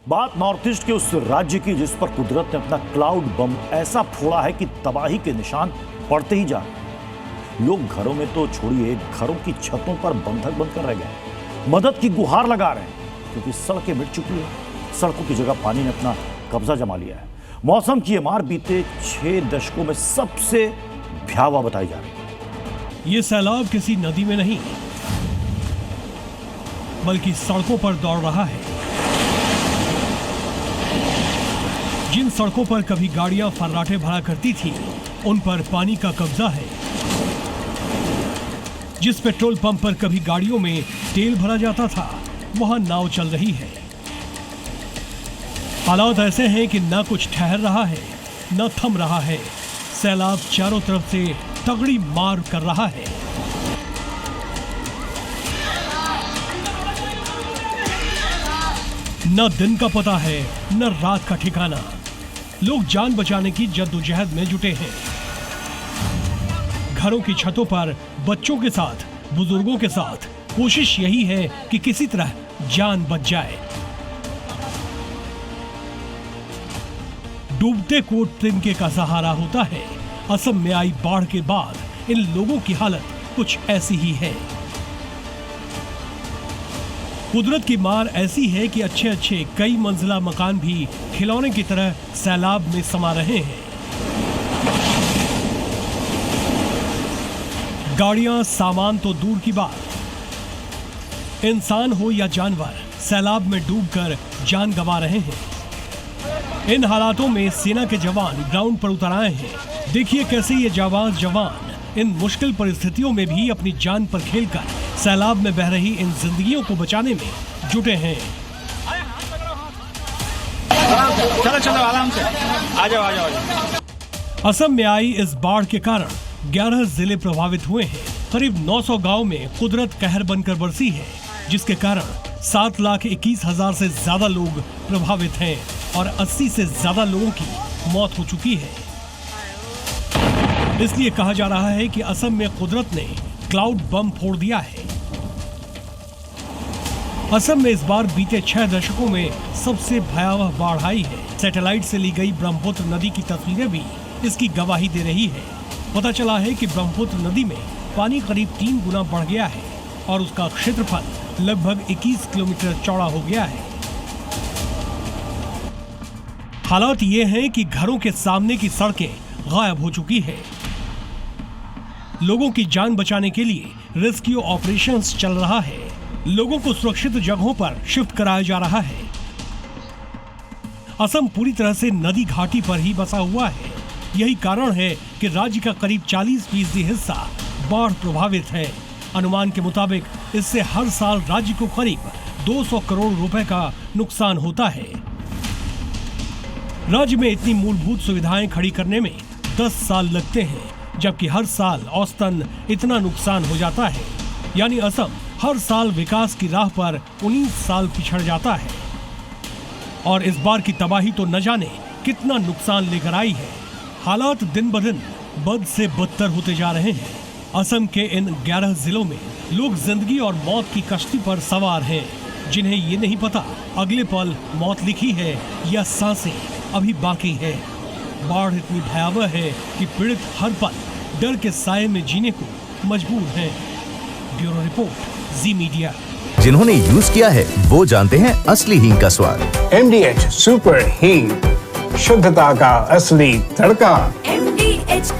बात north east के उस राज्य की जिस पर कुदरत ने अपना क्लाउड बम ऐसा फोड़ा है कि तबाही के निशान पड़ते ही जा रहे। लोग घरों में तो छोड़िए, घरों की छतों पर बंधक बनकर रह गए, मदद की गुहार लगा रहे हैं क्योंकि सड़कें मिट चुकी है। सड़कों की जगह पानी ने अपना कब्जा जमा लिया है। मौसम की ये मार बीते 6 दशकों में सबसे भयावह बताई जा रही है। ये सैलाब किसी नदी में नहीं बल्कि सड़कों पर दौड़ रहा है। जिन सड़कों पर कभी गाड़ियां फर्राटे भरा करती थी, उन पर पानी का कब्जा है। जिस पेट्रोल पंप पर कभी गाड़ियों में तेल भरा जाता था, वहां नाव चल रही है। हालात ऐसे हैं कि न कुछ ठहर रहा है, न थम रहा है। सैलाब चारों तरफ से तगड़ी मार कर रहा है। न दिन का पता है, न रात का ठिकाना। लोग जान बचाने की जद्दोजहद में जुटे हैं। घरों की छतों पर बच्चों के साथ, बुजुर्गों के साथ कोशिश यही है कि किसी तरह जान बच जाए। डूबते कोट तिनके का सहारा होता है। असम में आई बाढ़ के बाद इन लोगों की हालत कुछ ऐसी ही है। कुदरत की मार ऐसी है कि अच्छे अच्छे कई मंजिला मकान भी खिलौने की तरह सैलाब में समा रहे हैं। गाड़ियां, सामान तो दूर की बात, इंसान हो या जानवर सैलाब में डूबकर जान गंवा रहे हैं। इन हालातों में सेना के जवान ग्राउंड पर उतर आए हैं। देखिए कैसे ये जाबाज जवान इन मुश्किल परिस्थितियों में भी अपनी जान पर खेलकर सैलाब में बह रही इन जिंदगियों को बचाने में जुटे हैं। चलो चलो आराम से, आ जाओ। असम में आई इस बाढ़ के कारण 11 जिले प्रभावित हुए हैं। करीब 900 गांव में कुदरत कहर बनकर बरसी है, जिसके कारण 7,21,000 से ज्यादा लोग प्रभावित हैं और 80 से ज्यादा लोगों की मौत हो चुकी है। इसलिए कहा जा रहा है कि असम में कुदरत ने क्लाउड बम फोड़ दिया है। असम में इस बार बीते 6 दशकों में सबसे भयावह बाढ़ आई है। सैटेलाइट से ली गई ब्रह्मपुत्र नदी की तस्वीरें भी इसकी गवाही दे रही है। पता चला है कि ब्रह्मपुत्र नदी में पानी करीब 3 गुना बढ़ गया है और उसका क्षेत्रफल लगभग 21 किलोमीटर चौड़ा हो गया है। हालात ये हैं कि घरों के सामने की सड़कें गायब हो चुकी है। लोगों की जान बचाने के लिए रेस्क्यू ऑपरेशंस चल रहा है। लोगों को सुरक्षित जगहों पर शिफ्ट कराया जा रहा है। असम पूरी तरह से नदी घाटी पर ही बसा हुआ है। यही कारण है कि राज्य का करीब 40% हिस्सा बाढ़ प्रभावित है। अनुमान के मुताबिक इससे हर साल राज्य को करीब 200 करोड़ रुपए का नुकसान होता है। राज्य में इतनी मूलभूत सुविधाएं खड़ी करने में 10 साल लगते हैं, जबकि हर साल औसतन इतना नुकसान हो जाता है। यानी असम हर साल विकास की राह पर 19 साल पिछड़ जाता है। और इस बार की तबाही तो न जाने कितना नुकसान लेकर आई है। हालात दिन ब दिन बद से बदतर होते जा रहे हैं। असम के इन 11 जिलों में लोग जिंदगी और मौत की कश्ती पर सवार हैं, जिन्हें ये नहीं पता अगले पल मौत लिखी है या सांसें अभी बाकी है। बाढ़ इतनी भयावह है कि पीड़ित हर पल डर के साए में जीने को मजबूर हैं। ब्यूरो रिपोर्ट, जी मीडिया। जिन्होंने यूज किया है वो जानते हैं असली हींग का स्वाद। MDH सुपर हींग, शुद्धता का असली तड़का। MDH